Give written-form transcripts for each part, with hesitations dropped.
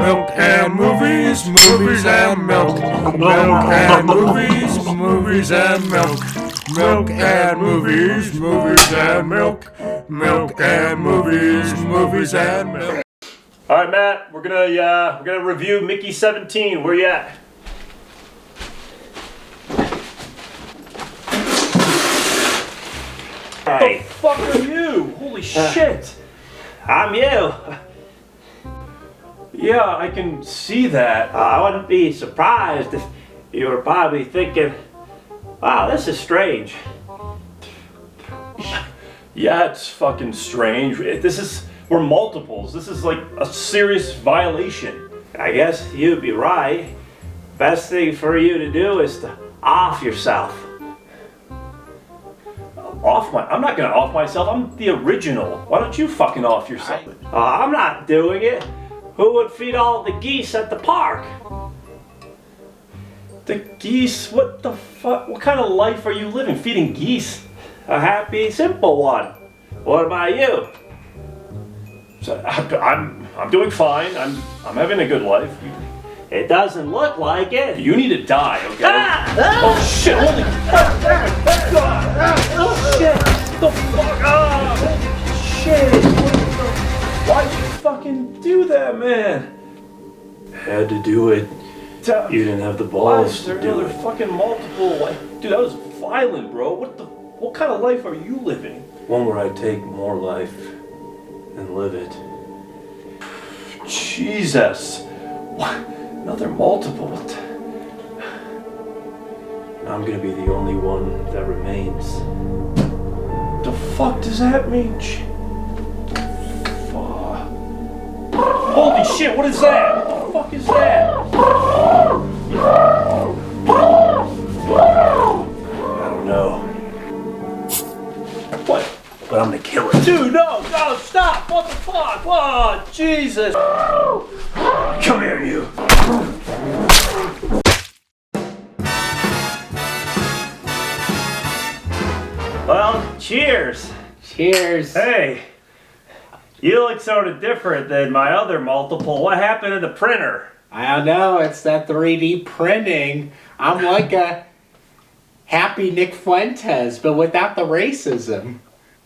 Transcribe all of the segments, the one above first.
milk and movies, movies and milk. Milk and movies, movies and milk. Milk and movies, movies and milk. Milk and movies, movies and milk. All right, Matt, we're gonna review Mickey 17. Where you at? Hey. What the fuck are you? Holy shit! I'm you. Yeah, I can see that. I wouldn't be surprised if you were probably thinking, wow, this is strange. Yeah, it's fucking strange. We're multiples. This is like a serious violation. I guess you'd be right. Best thing for you to do is to off yourself. I'm not gonna off myself. I'm the original. Why don't you fucking off yourself? I'm not doing it. Who would feed all the geese at the park? The geese? What the fuck? What kind of life are you living? Feeding geese? A happy, simple one. What about you? So, I'm doing fine. I'm having a good life. It doesn't look like it. You need to die, okay? Ah! Oh shit! Holy Oh shit! the fuck! Ah! Holy shit! Why'd you fucking do that, man? Had to do it. You didn't have the balls to do it. Fucking multiple. Dude, that was violent, bro. What kind of life are you living? One where I take more life and live it. Jesus! What? Another multiple? I'm gonna be the only one that remains. The fuck does that mean? Fuck. Holy shit, what is that? What the fuck is that? I don't know. What? But I'm gonna kill it. Dude, no, stop! What the fuck? Whoa, Jesus! Come here, you! Well, cheers. Cheers. Hey, you look sort of different than my other multiple. What happened to the printer? I don't know, it's that 3D printing. I'm like a happy Nick Fuentes, but without the racism.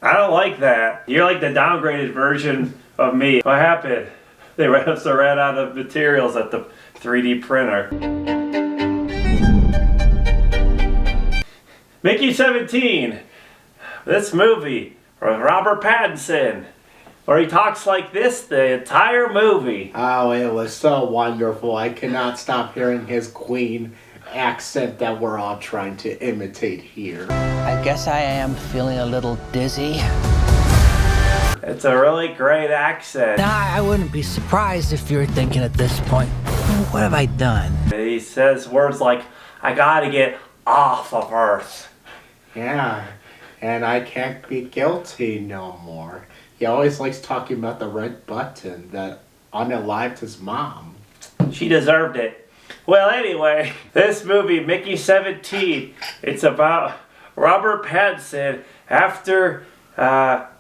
I don't like that. You're like the downgraded version of me. What happened? They ran out of materials at the 3D printer. Mickey 17. This movie with Robert Pattinson, where he talks like this the entire movie. Oh, it was so wonderful. I cannot stop hearing his Queen accent that we're all trying to imitate here. I guess I am feeling a little dizzy. It's a really great accent. Now, I wouldn't be surprised if you're thinking at this point, what have I done? He says words like, I gotta get off of Earth. Yeah, and I can't be guilty no more. He always likes talking about the red button that unalived his mom. She deserved it. Well, anyway, this movie, Mickey 17, it's about Robert Pattinson. After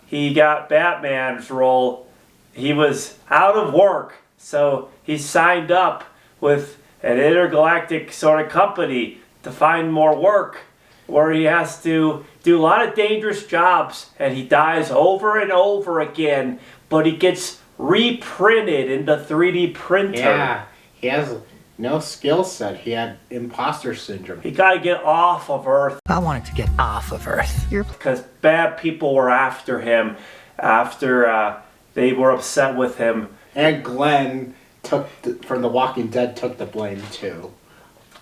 he got Batman's role, he was out of work, so he signed up with an intergalactic sort of company to find more work, where he has to do a lot of dangerous jobs, and he dies over and over again, but he gets reprinted in the 3D printer. Yeah, he has no skill set. He had imposter syndrome. He gotta get off of Earth. I wanted to get off of Earth. Because bad people were after him, after they were upset with him. And Glenn from The Walking Dead took the blame too.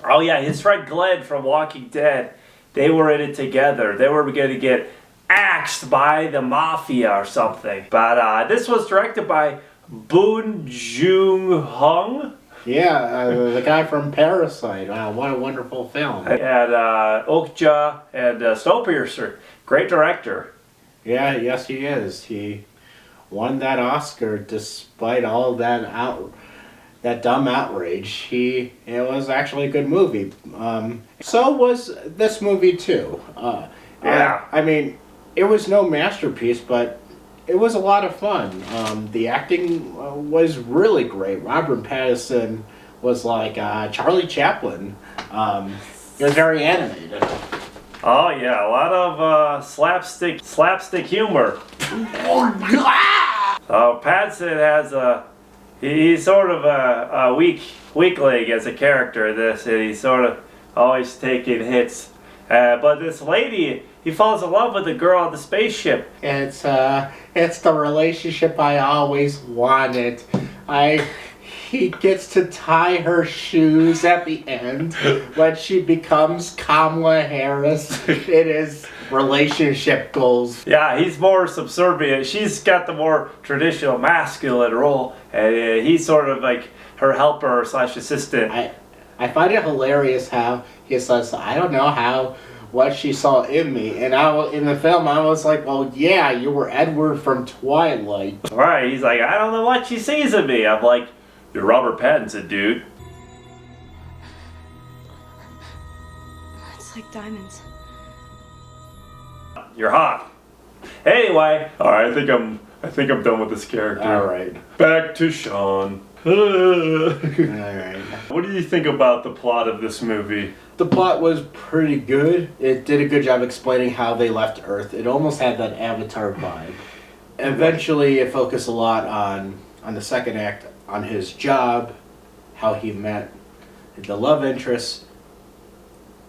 Oh yeah, his friend Glenn from Walking Dead, they were in it together. They were going to get axed by the mafia or something. But this was directed by Boon Joon-Ho. Yeah, the guy from Parasite. Wow, what a wonderful film. And Okja and Snowpiercer. Great director. Yeah, yes he is. He won that Oscar despite all that dumb outrage. It was actually a good movie. So was this movie too. Yeah. I mean, it was no masterpiece, but It was a lot of fun. The acting was really great. Robert Pattinson was like Charlie Chaplin. It was very animated. Oh yeah, a lot of slapstick humor. Pattinson has he's sort of a weak leg as a character in this, and he's sort of always taking hits. But this lady, he falls in love with the girl on the spaceship. It's the relationship I always wanted. He gets to tie her shoes at the end when she becomes Kamala Harris. It is relationship goals. Yeah, he's more subservient. She's got the more traditional masculine role, and he's sort of like her helper / assistant. I find it hilarious how he says, I don't know what she saw in me. And in the film, I was like, well, yeah, you were Edward from Twilight. Right, he's like, I don't know what she sees in me. I'm like, you're Robert Pattinson, dude. It's like diamonds. You're hot. Anyway, all right, I think I'm done with this character. All right. Back to Sean. All right. What do you think about the plot of this movie? The plot was pretty good. It did a good job explaining how they left Earth. It almost had that Avatar vibe. Eventually, it focused a lot on the second act, on his job, how he met the love interest.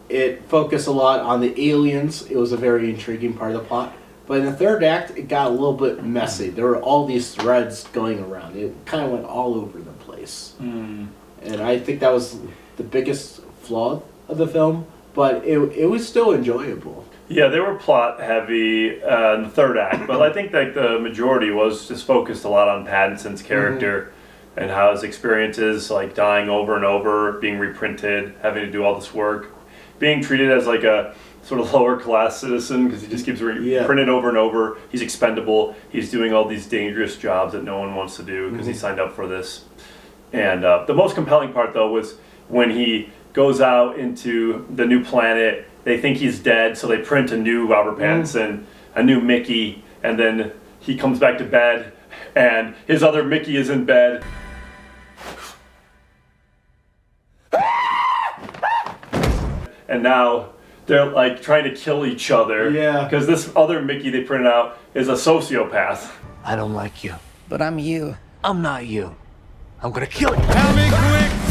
It focused a lot on the aliens. It was a very intriguing part of the plot. But in the third act, it got a little bit messy. There were all these threads going around. It kind of went all over the place. And I think that was the biggest flaw of the film, but it was still enjoyable. Yeah, they were plot heavy in the third act, but I think like the majority was just focused a lot on Pattinson's character and how his experiences, like dying over and over, being reprinted, having to do all this work, being treated as like a sort of lower class citizen because he just keeps printed over and over. He's expendable. He's doing all these dangerous jobs that no one wants to do because he signed up for this. And the most compelling part though was when he goes out into the new planet. They think he's dead, so they print a new Robert Pattinson, a new Mickey, and then he comes back to bed and his other Mickey is in bed. And now they're like trying to kill each other. Yeah. Because this other Mickey they printed out is a sociopath. I don't like you, but I'm you. I'm not you. I'm gonna kill you.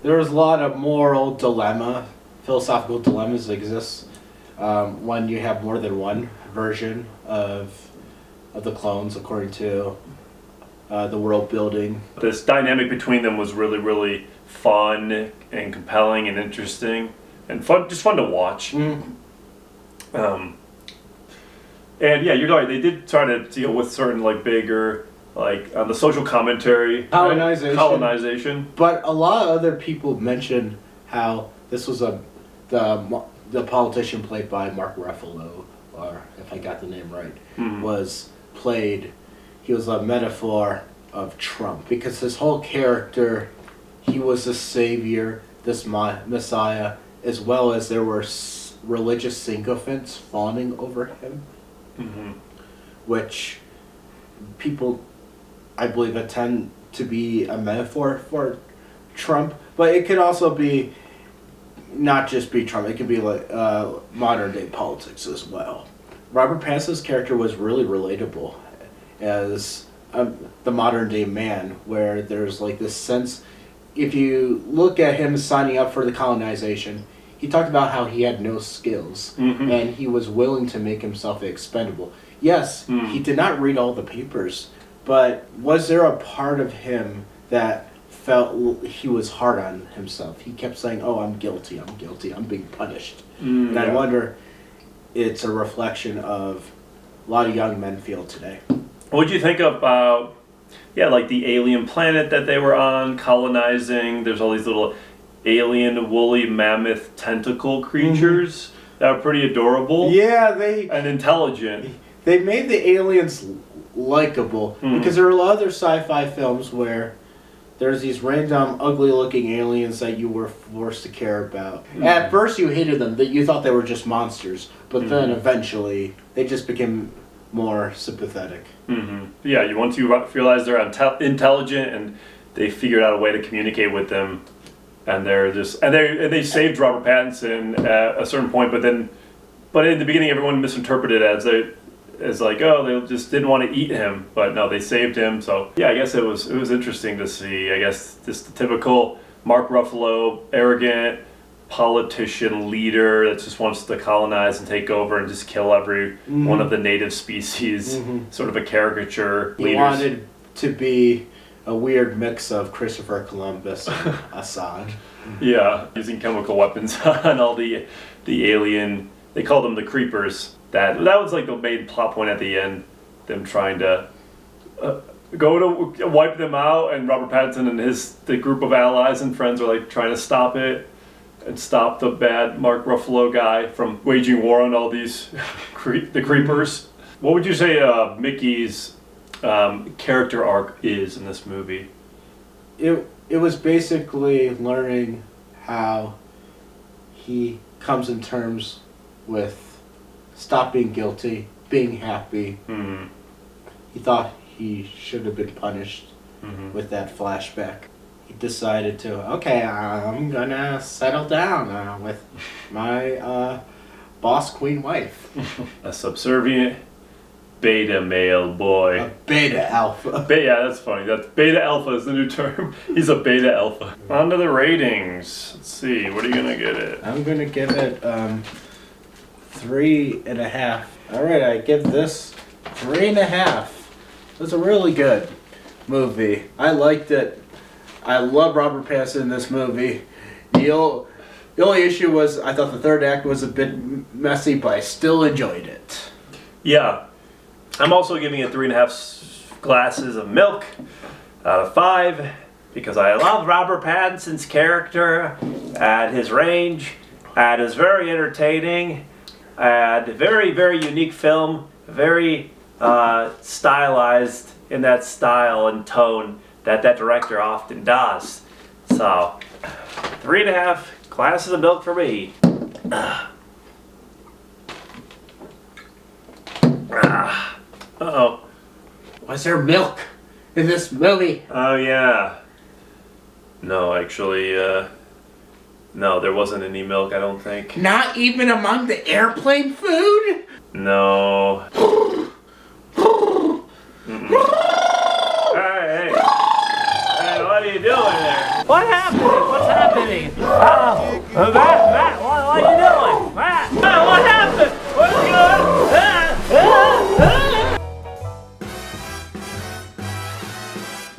There's a lot of moral dilemma, philosophical dilemmas that exist when you have more than one version of the clones according to the world building. This dynamic between them was really, really fun and compelling and interesting and fun to watch. And yeah, you're right. They did try to deal with certain like bigger, like the social commentary, colonization. But a lot of other people mentioned how this was the politician played by Mark Ruffalo, or if I got the name right, was played. He was a metaphor of Trump because his whole character, he was the savior, this messiah, as well as there were religious sycophants fawning over him, which people, I believe, intend to be a metaphor for Trump. But it could also be not just be Trump. It could be like modern day politics as well. Robert Pattinson's character was really relatable as the modern day man, where there's like this sense. If you look at him signing up for the colonization, he talked about how he had no skills and he was willing to make himself expendable. Yes, he did not read all the papers, but was there a part of him that felt he was hard on himself? He kept saying, oh, I'm guilty, I'm being punished. And I wonder, it's a reflection of a lot of young men feel today. What do you think about, like the alien planet that they were on, colonizing? There's all these little alien woolly mammoth tentacle creatures that are pretty adorable. Yeah, and intelligent. They made the aliens likable because there are a lot of other sci-fi films where there's these random ugly-looking aliens that you were forced to care about. At first, you hated them; that you thought they were just monsters, but then eventually they just became more sympathetic. Yeah, once you realize they're intelligent and they figured out a way to communicate with them, and they saved Robert Pattinson at a certain point, but in the beginning everyone misinterpreted it as like, oh, they just didn't want to eat him, but no, they saved him. So yeah, I guess it was interesting to see. I guess just the typical Mark Ruffalo, arrogant politician leader that just wants to colonize and take over and just kill every one of the native species. Sort of a caricature. He wanted to be a weird mix of Christopher Columbus and Assad. Yeah, using chemical weapons on all the alien. They called them the creepers. That was like the main plot point at the end. Them trying to go to wipe them out, and Robert Pattinson and the group of allies and friends are like trying to stop it and stop the bad Mark Ruffalo guy from waging war on all these the creepers. What would you say Mickey's character arc is in this movie? It was basically learning how he comes in terms with stop being guilty, being happy. He thought he should have been punished with that flashback. He decided to, okay, I'm gonna settle down with my boss queen wife. A subservient beta male boy. A beta alpha. Yeah, that's funny. Beta alpha is the new term. He's a beta alpha. On to the ratings. Let's see. What are you gonna give it? I'm gonna give it 3.5. All right, I give this 3.5. It was a really good movie. I liked it. I love Robert Pattinson in this movie. The only issue was I thought the third act was a bit messy, but I still enjoyed it. Yeah. I'm also giving it 3.5 glasses of milk out of 5 because I love Robert Pattinson's character and his range, and is very entertaining, and very, very unique film, very stylized in that style and tone that director often does. So, 3.5 glasses of milk for me. Uh-oh. Was there milk in this movie? Oh, yeah. No, actually, no, there wasn't any milk, I don't think. Not even among the airplane food? No. Hey, what are you doing there? What happened? What's happening? Oh, that